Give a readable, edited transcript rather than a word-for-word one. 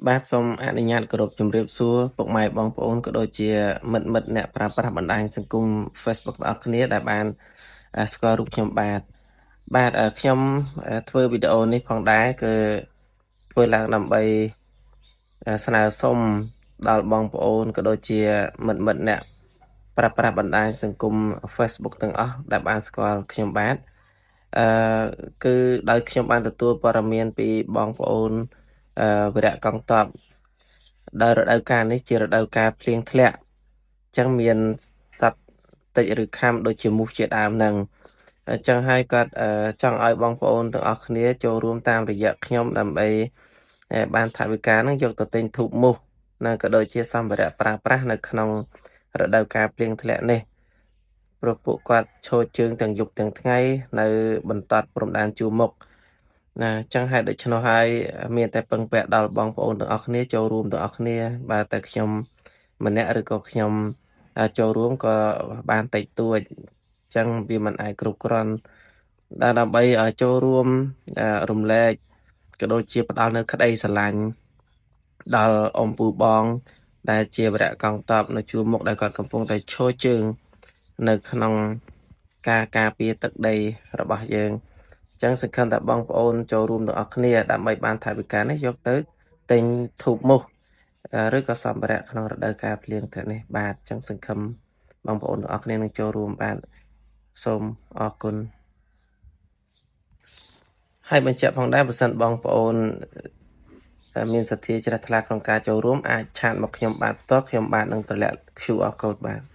បាទសូមអនុញ្ញាតគោរពជម្រាបសួរពុកម៉ែបងប្អូនក៏ដូចជាមិត្តអ្នកប្រើប្រាស់បណ្ដាញសង្គម Facebook ទាំងអស់គ្នាដែលបានស្គាល់រូបខ្ញុំបាទខ្ញុំធ្វើវីដេអូនេះផងដែរគឺធ្វើឡើងដើម្បីស្នើសុំដល់បងប្អូនក៏ដូចជាមិត្តអ្នកប្រើប្រាស់បណ្ដាញសង្គម Facebook ទាំងអស់ដែលបានស្គាល់ខ្ញុំបាទគឺដោយខ្ញុំបានទទួលព័ត៌មានពីបងប្អូនវីរៈកងទ័ពដោយរដូវកាលនេះជារដូវកាលភ្លៀងធ្លាក់អញ្ចឹងមានសត្វតិចឬខាំដូចជាមូសជាដើមហ្នឹងអញ្ចឹងហើយគាត់ចង់ឲ្យបងប្អូនទាំងអស់គ្នាចូលរួមតាមរយៈខ្ញុំដើម្បីបានថវិកាហ្នឹងយកទៅទិញធូបមូសនិងក៏ដូចជាសម្ភារៈប្រើប្រាស់នៅក្នុងរដូវកាលភ្លៀងធ្លាក់នេះព្រោះពួកគាត់ឈរជើងទាំងយប់ទាំងថ្ងៃនៅបន្តព្រំដែនជួរមុខណាអញ្ចឹងហើយដូច្នោះហើយមានតែពឹងពាក់ដល់បងប្អូនទាំងអស់គ្នាចូលរួមទាំងអស់គ្នាបាទតែខ្ញុំម្នាក់ឬក៏ខ្ញុំចូលរួមក៏បានតិចតួចអញ្ចឹងវាមិនអាចគ្រប់គ្រាន់ដើម្បីចូលរួមរំលែកក៏ដូចជាផ្ដល់នៅក្តីស្រឡាញ់ដល់អ៊ំពូបងដែលជាវរៈកងទ័ពនៅជួរមុខដែលគាត់កំពុងតែឈរជើងនៅក្នុងការការពារទឹកដីរបស់យើងអញ្ចឹងសង្ឃឹមថាបងប្អូនចូលរួមទាំងអស់គ្នាដើម្បីបានថវិកានេះយកទៅទិញធូបមូសឬក៏សម្ភារៈក្នុងរដូវកាលភ្លៀងធ្លាក់នេះបាទអញ្ចឹងសង្ឃឹមបងប្អូនទាំងអស់គ្នានឹងចូលរួមបាទសូមអរគុណហើយបញ្ជាក់ផងដែរបើសិនបងប្អូនមានសទ្ធាជ្រះថ្លាក្នុងការចូលរួមអាចឆាតមកខ្ញុំបាទផ្ទាល់ខ្ញុំបាទនឹងតម្លាក់ QR code បាទ